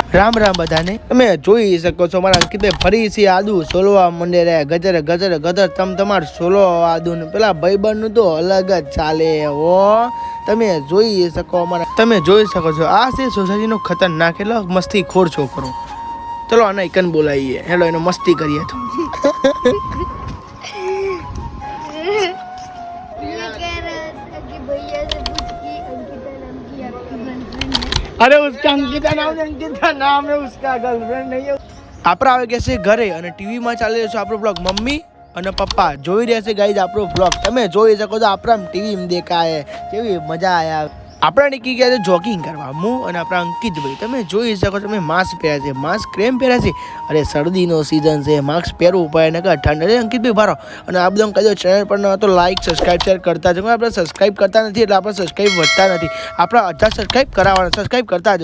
રામ રામ બધાને. તમે જોઈ શકો છો મારા અંકિતભાઈ ફરી છે આદુ સોલવા મંડે રે ગજર ગજર ગજર તમાર સોલો આદુ ને પેલા ભાઈબંધ નું તો અલગ જ ચાલે હો. તમે જોઈ શકો છો આ છે સોસાયટી નો ખતરનાક એટલે મસ્તી ખોર છોકરો. ચલો આને એકન બોલાવીએ. હેલો એનો મસ્તી કરીએ તો. अरे उसका अंकिता नाम है उसका गर्लफ्रेंड नहीं है. આપણે આવે કે છે ઘરે અને ટીવી માં ચાલી રહ્યો છે આપણો બ્લોગ. મમ્મી અને પપ્પા જોઈ રહ્યા છે ગાઈઝ આપણો બ્લોગ. તમે જોઈ શકો છો આપણા ટીવી માં દેખાય કેવી મજા આયા. આપણા નીકળી ગયા છે જોગિંગ કરવા હું અને આપણા અંકિતભાઈ. તમે જોઈ શકો છો મેં માસ્ક પહેર્યા છે. માસ્ક કેમ પહેર્યા છે? અરે શરદીનો સીઝન છે, માસ્ક પહેરવું પડે ને ઠંડ. અરે અંકિતભાઈ ભારો અને આ બધું કહી દો ચેનલ પર ન તો લાઈક સબસ્ક્રાઈબ શેર કરતા જ. આપણે સબસ્ક્રાઈબ કરતા નથી એટલે આપણે સબસ્ક્રાઈબ વધતા નથી. આપણા 1000 સબસ્ક્રાઈબ કરાવવાના. સબસ્ક્રાઈબ કરતા જ.